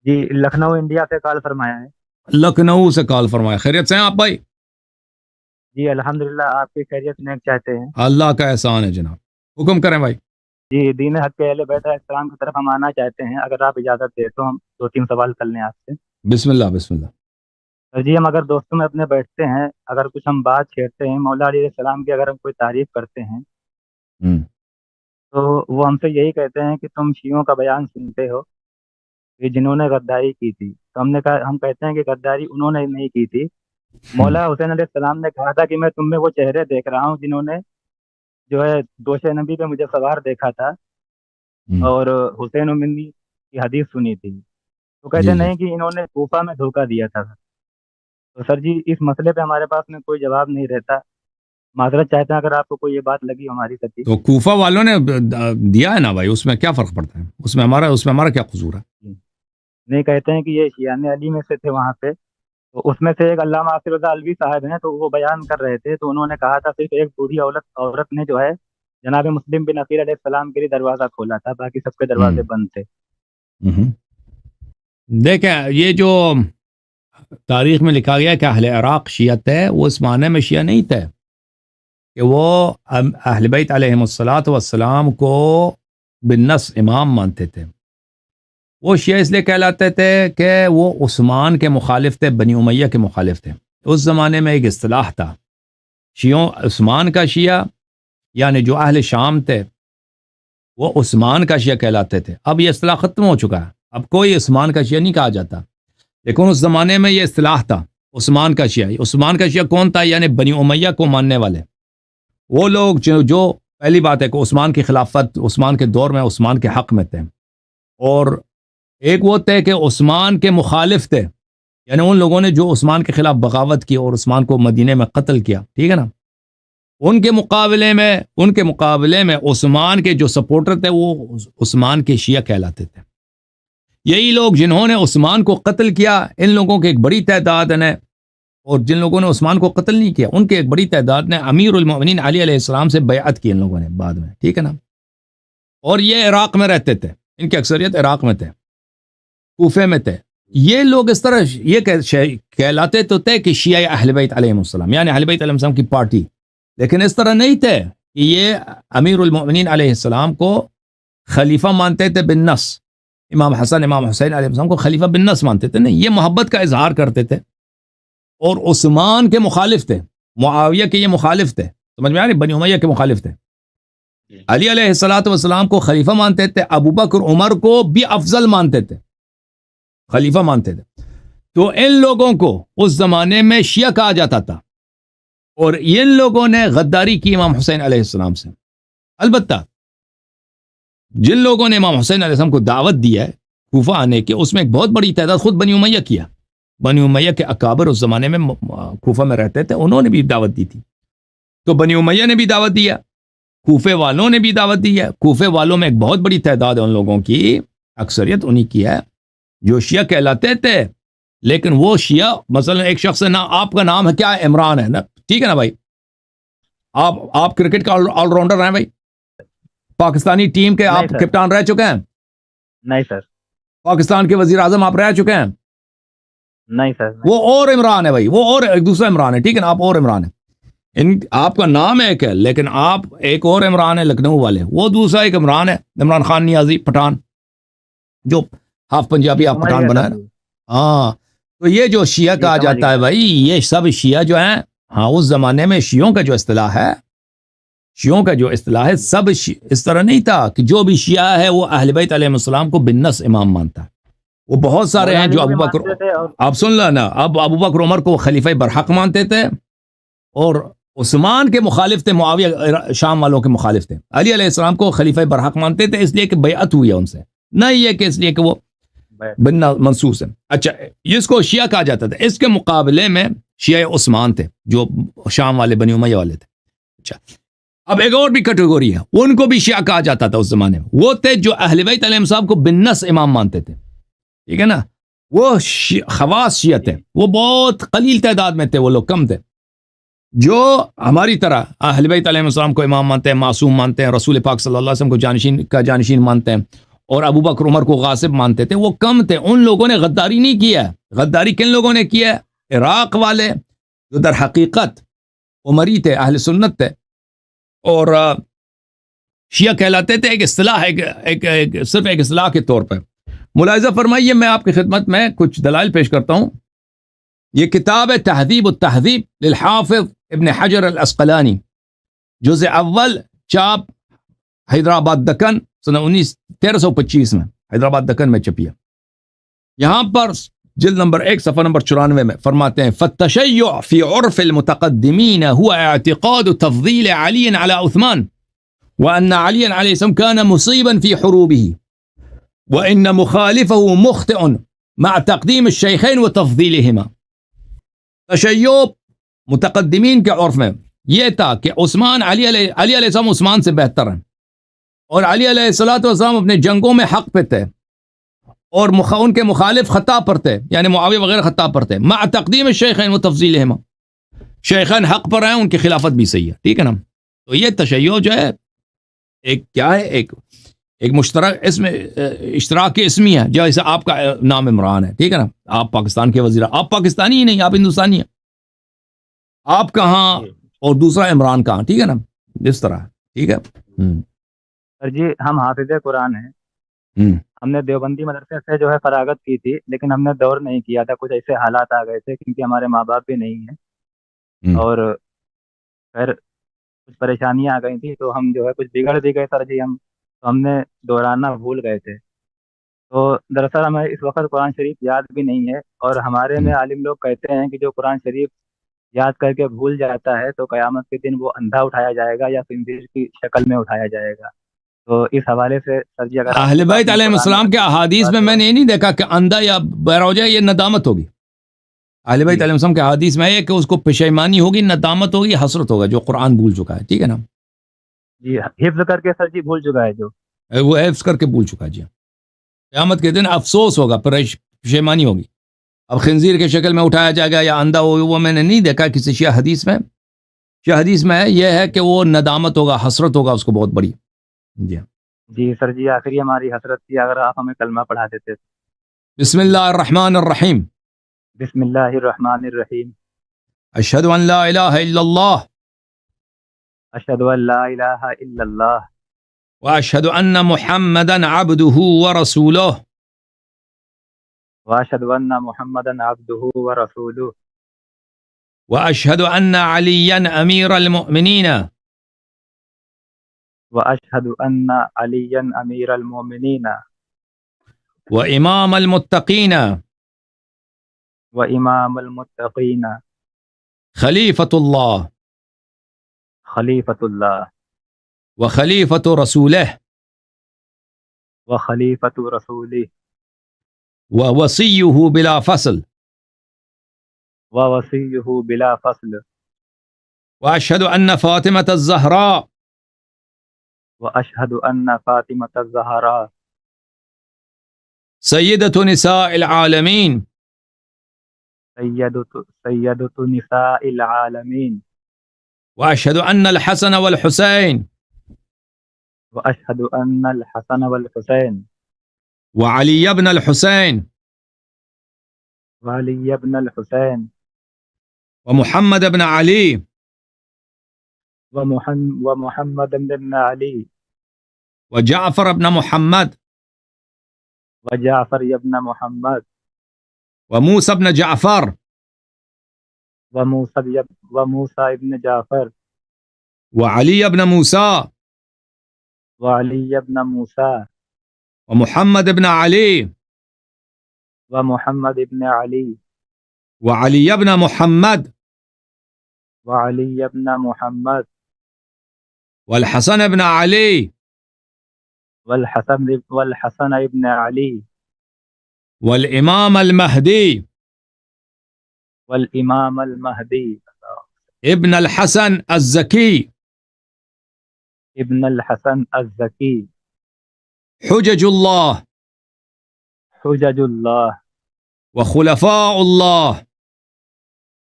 جی Lucknow India سے کال فرمایا ہے۔ لکھنؤ سے کال فرمایا، خیریت سے ہیں آپ بھائی؟ جی الحمدللہ، آپ کی خیریت نیک چاہتے ہیں۔ اللہ کا احسان ہے جناب، حکم کریں بھائی۔ جی دین حق کے اہل بیت علیہ السلام کی طرف ہم آنا چاہتے ہیں، اگر آپ اجازت دیں تو ہم دو تین سوال کر لیں آپ سے۔ بسم اللہ بسم اللہ۔ سر جی، ہم اگر دوستوں میں اپنے بیٹھتے ہیں، اگر کچھ ہم بات چھیڑتے ہیں مولا علیہ السلام کی، اگر ہم کوئی تعریف کرتے ہیں ہوں تو وہ ہم سے یہی کہتے ہیں کہ تم شیعوں کا بیان سنتے ہو کہ جنہوں نے غداری کی تھی، تو ہم کہتے ہیں کہ غداری انہوں نے نہیں کی تھی۔ مولا حسین علیہ السلام نے کہا تھا کہ میں تم میں وہ چہرے دیکھ رہا ہوں جنہوں نے جو ہے دوش نبی پہ مجھے سوار دیکھا تھا اور حسین و منی کی حدیث سنی تھی، تو کہتے جی جی، نہیں کہ انہوں نے کوفہ میں دھوکہ دیا تھا۔ تو سر جی اس مسئلے پہ ہمارے پاس میں کوئی جواب نہیں رہتا، معذرت چاہتے ہیں اگر آپ کو کوئی یہ بات لگی ہماری سچی۔ تو کوفہ والوں نے دیا ہے نا بھائی، اس میں کیا فرق پڑتا ہے؟ اس میں ہمارا کیا قصور ہے؟ نہیں، کہتے ہیں کہ یہ شیعان علی میں سے تھے وہاں پہ، تو اس میں سے ایک علامہ آصف رضا الوی صاحب ہیں، تو وہ بیان کر رہے تھے، تو انہوں نے کہا تھا صرف ایک بوڑھی عورت نے جو ہے جناب مسلم بن عقیل علیہ السلام کے لیے دروازہ کھولا تھا، باقی سب کے دروازے بند تھے۔ ہوں دیکھیں، یہ جو تاریخ میں لکھا گیا کہ اہل عراق شیعہ تھے، وہ اس معنی میں شیعہ نہیں تھے کہ وہ اہل بیت علیہم الصلاۃ والسلام کو بالنص امام مانتے تھے۔ وہ شیعہ اس لیے کہلاتے تھے کہ وہ عثمان کے مخالف تھے، بنی امیہ کے مخالف تھے۔ اس زمانے میں ایک اصطلاح تھا، شیعوں عثمان کا شیعہ، یعنی جو اہل شام تھے وہ عثمان کا شیعہ کہلاتے تھے۔ اب یہ اصطلاح ختم ہو چکا ہے، اب کوئی عثمان کا شیعہ نہیں کہا جاتا، لیکن اس زمانے میں یہ اصطلاح تھا عثمان کا شیعہ۔ عثمان کا شیعہ کون تھا؟ یعنی بنی امیہ کو ماننے والے وہ لوگ جو پہلی بات ہے کہ عثمان کی خلافت، عثمان کے دور میں عثمان کے حق میں تھے، اور ایک وہ تھے کہ عثمان کے مخالف تھے، یعنی ان لوگوں نے جو عثمان کے خلاف بغاوت کی اور عثمان کو مدینے میں قتل کیا، ٹھیک ہے نا۔ ان کے مقابلے میں عثمان کے جو سپورٹر تھے وہ عثمان کے شیعہ کہلاتے تھے۔ یہی لوگ جنہوں نے عثمان کو قتل کیا، ان لوگوں کے ایک بڑی تعداد نے، اور جن لوگوں نے عثمان کو قتل نہیں کیا ان کے ایک بڑی تعداد نے امیر المؤمنین علی علیہ السلام سے بیعت کی ان لوگوں نے بعد میں، ٹھیک ہے نا۔ اور یہ عراق میں رہتے تھے، ان کی اکثریت عراق میں تھے، کوفے میں تھے۔ یہ لوگ اس طرح یہ کہلاتے تو تھے کہ شیعہ اہل بیت علیہ السلام، یعنی اہل بیت علیہ السلام کی پارٹی، لیکن اس طرح نہیں تھے کہ یہ امیر المؤمنین علیہ السلام کو خلیفہ مانتے تھے بالنص، امام حسن امام حسین علیہ السلام کو خلیفہ بالنص مانتے تھے، نہیں، یہ محبت کا اظہار کرتے تھے اور عثمان کے مخالف تھے، معاویہ کے یہ مخالف تھے، سمجھ میں آ رہی، بنی امیہ کے مخالف تھے۔ علی علیہ الصلوۃ والسلام کو خلیفہ مانتے تھے، ابو بکر عمر کو بھی افضل مانتے تھے، خلیفہ مانتے تھے۔ تو ان لوگوں کو اس زمانے میں شیعہ کہا جاتا تھا، اور ان لوگوں نے غداری کی امام حسین علیہ السلام سے۔ البتہ جن لوگوں نے امام حسین علیہ السلام کو دعوت دی ہے کوفہ آنے کی، اس میں ایک بہت بڑی تعداد خود بنی امیہ کیا، بنی امیہ کے اکابر اس زمانے میں کوفہ میں رہتے تھے، انہوں نے بھی دعوت دی تھی۔ تو بنی امیہ نے بھی دعوت دیا، کوفے والوں نے بھی دعوت دی ہے، کوفے والوں میں ایک بہت بڑی تعداد ہے ان لوگوں کی، اکثریت انہی کی ہے جو شیعہ کہلاتے تھے۔ لیکن وہ شیعہ مثلا ایک شخص ہے نا، آپ کا نام ہے کیا؟ عمران ہے نا، ٹھیک ہے نا بھائی، آپ کرکٹ کا آل راؤنڈر ہیں بھائی، پاکستانی ٹیم کے آپ کپتان رہ چکے ہیں؟ نہیں سر۔ پاکستان کے وزیر اعظم آپ رہ چکے ہیں؟ نہیں سر۔ وہ اور عمران ہے بھائی، وہ اور ایک دوسرا عمران ہے، ٹھیک ہے نا، آپ اور عمران ہے، آپ کا نام ایک ہے لیکن آپ ایک اور عمران ہے لکھنؤ والے، وہ دوسرا ایک عمران ہے، عمران خان نیازی پٹھان، جو ہاف پنجابی ہاف پٹھان بنا ہے نا۔ ہاں، تو یہ جو شیعہ کہا جاتا ہے بھائی، یہ سب شیعہ جو ہیں، ہاں اس زمانے میں شیعوں کا جو اصطلاح ہے، سب اس طرح نہیں تھا کہ جو بھی شیعہ ہے وہ اہل بیت علیہ السلام کو بالنص امام مانتا ہے۔ وہ بہت سارے ہیں جو ابو بکر، آپ سن لو نا، اب ابو بکر عمر کو خلیفہ برحق مانتے تھے، اور عثمان کے مخالف تھے، معاویہ شام والوں کے مخالف تھے، علی علیہ السلام کو خلیفہ برحق مانتے تھے اس لیے کہ بیعت ہوئی ہے ان سے، نہیں یہ کہ اس لیے کہ وہ بن منصوص ہے۔ اچھا، اس کو شیعہ کہا جاتا تھا، اس کے مقابلے میں شیعہ عثمان تھے جو شام والے بنی امیہ والے تھے۔ اچھا، اب ایک اور بھی کیٹیگوری ہے، ان کو بھی شیعہ کہا جاتا تھا اس زمانے میں، وہ تھے جو اہل بیت علیہ السلام کو بالنص امام مانتے تھے، ٹھیک ہے نا، وہ خواص شیعہ تھے، وہ بہت قلیل تعداد میں تھے، وہ لوگ کم تھے، جو ہماری طرح اہل بیت علیہ السلام کو امام مانتے ہیں، معصوم مانتے ہیں، رسول پاک صلی اللہ علیہ وسلم کو جانشین مانتے ہیں، اور ابو بکر عمر کو غاصب مانتے تھے وہ کم تھے. ان لوگوں نے غداری نہیں کیا. غداری کن لوگوں نے کیا؟ عراق والے جو در حقیقت عمری تھے، اہل سنت تھے اور شیعہ کہلاتے تھے. ایک اصطلاح صرف ایک اصطلاح کے طور پر. ملاحظہ فرمائیے، میں آپ کی خدمت میں کچھ دلائل پیش کرتا ہوں. یہ کتاب ہے تہذیب التہذیب للحافظ ابن حجر العسقلانی، جزء اول، چاپ حیدرآباد دکن سنہ 1325 میں حیدرآباد دکن میں چھپی ہے. یہاں پر جلد نمبر 1 صفحہ نمبر 94 میں فرماتے ہیں فالتشیع فی عرف المتقدمین هو اعتقاد تفضیل علی علی عثمان وأن علی علیہ السلام كان مصیبا فی حروبه وإن مخالفه مخطئ مع تقدیم الشیخین وتفضیلهما. تشیع متقدمین کے عرف میں یہ تھا کہ عثمان علی علیہ السلام عثمان سے بہتر ہیں اور علی علیہ السلام اپنے جنگوں میں حق پہ تھے اور ان کے مخالف خطا پر تھے، یعنی معاویہ وغیرہ خطا پر تھے. مع تقدیم الشیخین وتفضیلہما، شیخین حق پر ہیں، ان کی خلافت بھی صحیح ہے. ٹھیک ہے نا. تو یہ تشیع جو ہے ایک کیا ہے، ایک مشترک اسم، اشتراک اسمی ہے. جیسے آپ کا نام عمران ہے، ٹھیک ہے نا، آپ پاکستان کے وزیر، آپ پاکستانی ہی نہیں، آپ ہندوستانی ہیں. آپ کہاں اور دوسرا عمران کہاں، ٹھیک ہے نا، اس طرح. ٹھیک ہے. سر جی ہم حافظ قرآن ہیں. ہم نے دیوبندی مدرسے سے جو ہے فراغت کی تھی، لیکن ہم نے دور نہیں کیا تھا. کچھ ایسے حالات آ گئے تھے کیونکہ ہمارے ماں باپ بھی نہیں ہیں اور پھر کچھ پریشانیاں آ گئی تھی تو ہم جو ہے کچھ بگڑ بھی گئے سر جی. ہم نے دہرانا بھول گئے تھے. تو دراصل ہمیں اس وقت قرآن شریف یاد بھی نہیں ہے اور ہمارے میں عالم لوگ کہتے ہیں کہ جو قرآن شریف یاد کر کے بھول جاتا ہے تو قیامت کے دن وہ اندھا اٹھایا جائے گا یا خنزیر کی شکل میں اٹھایا جائے گا. تو اس حوالے سے سر جی اگر اہل بیت علیہ السلام کے احادیث میں میں نے یہ نہیں دیکھا کہ اندھا یا بہرا ہو جائے، یہ ندامت ہوگی. اہل بیت علیہ السلام کے احادیث میں ہے کہ اس کو پشیمانی ہوگی، ندامت ہوگی، حسرت ہوگا جو قرآن بھول چکا ہے. ٹھیک ہے نا. جی حفظ کر کے سر جی بھول چکا ہے، جو وہ حفظ کر کے بھول چکا ہے. جی قیامت کے دن افسوس ہوگا، پشیمانی ہوگی. اب خنزیر کے شکل میں اٹھایا جائے گا یا اندھا ہوگا، وہ میں نے نہیں دیکھا کسی شیعہ حدیث میں. شیعہ حدیث میں یہ ہے کہ وہ ندامت ہوگا، حسرت ہوگا اس کو بہت بڑی. جی سر جی آخری ہماری حسرت تھی، اگر آپ ہمیں کلمہ پڑھا دیتے. بسم اللہ الرحمن الرحیم. بسم اللہ الرحمن الرحیم. اشہد ان لا الہ الا اللہ اشہد ان لا الہ الا اللہ واشہد ان محمدا عبدہ ورسولہ واشہد ان محمدا عبدہ ورسولہ واشہد ان علیا امیر المؤمنین واشہد ان علیا امیر المومنین وامام المتقین وامام المتقین خلیفۃ اللہ خلیفۃ اللہ وخلیفۃ رسولہ وخلیفۃ رسولہ ووصیہ بلا فصل ووصیہ بلا فصل واشہد ان فاطمۃ الزہراء واشہد ان فاطمۃ الزہراء سیدۃ نساء العالمین سیدۃ نساء العالمین واشہد ان الحسن والحسین واشہد ان الحسن والحسین وعلی بن الحسین وعلی بن الحسین ومحمد بن علی ومحمد بن علی وجعفر بن محمد وجعفر بن محمد وموسى بن جعفر وموسى بن جعفر وعلي بن موسى وعلي بن موسى ومحمد بن علي ومحمد بن علي وعلي بن محمد وعلي بن محمد والحسن بن علي والحسن بن علي والإمام المهدي والإمام المهدي ابن الحسن الزكي ابن الحسن الزكي حجج الله حجج الله وخلفاء الله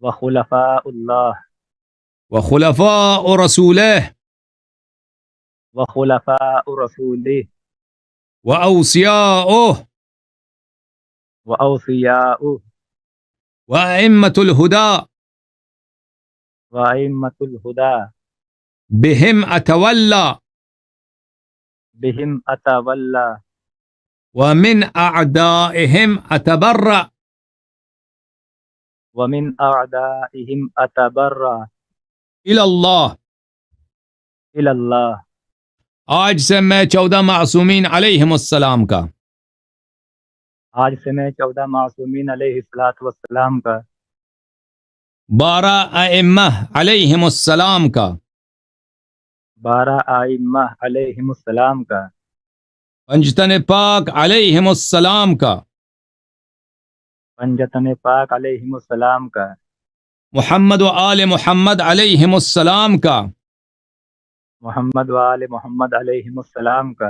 وخلفاء الله وخلفاء رسوله وخلفاء رسوله وأوصياؤه وأوصياؤه وأئمة الهدى وأئمة الهدى بهم أتولى بهم أتولى ومن أعدائهم أتبرأ. ومن أعدائهم أتبرأ إلى الله. إلى الله. آج سے میں 14 معصومین علیہم السلام کا آج سے میں 14 معصومین علیہ الصلاۃ والسلام کا 12 ائمہ علیہم السلام کا 12 ائمہ علیہم السلام کا پنجتن پاک علیہم السلام کا پنجتن پاک علیہم السلام کا محمد و آل محمد علیہم السلام کا محمد و آل محمد علیہم السلام کا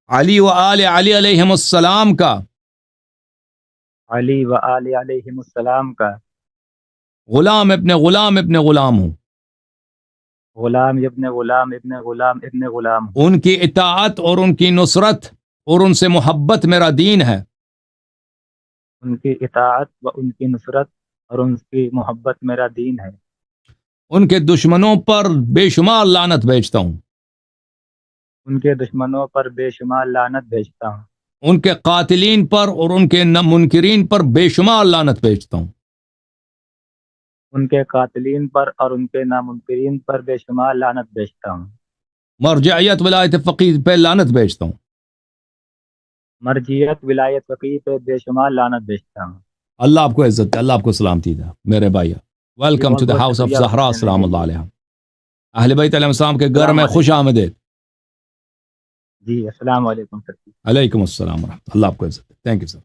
علی و آل علی علیہم السلام کا علی و آل علیہم السلام کا غلام ابن غلام ابن غلام ہوں. غلام ابن غلام ابن غلام ابن غلام ان کی اطاعت اور ان کی نصرت اور ان سے محبت میرا دین ہے. ان کی اطاعت و ان کی نصرت اور ان کی محبت میرا دین ہے. ان کے دشمنوں پر بے شمار لعنت بھیجتا ہوں. ان کے دشمنوں پر بے شمار لعنت بھیجتا ہوں. ان کے قاتلین پر اور ان کے منکرین پر بے شمار لعنت بھیجتا ہوں. ان کے قاتلین پر اور ان کے نامنکرین پر بے شمار لعنت بھیجتا ہوں. مرجعیت ولایت فقیہ پہ لعنت بھیجتا ہوں. مرجعیت ولایت فقیہ پہ بے شمار لعنت بھیجتا ہوں. اللہ آپ کو عزت دے، اللہ آپ کو سلامتی دے میرے بھائی. Welcome to the house of Zahra سلام اللہ علیہ. اہل بیت علیہ السلام کے گھر میں خوش آمدید. جی السلام علیکم سر. علیکم السلام ورحمۃ اللہ. آپ کو عزت دے. Thank you sir.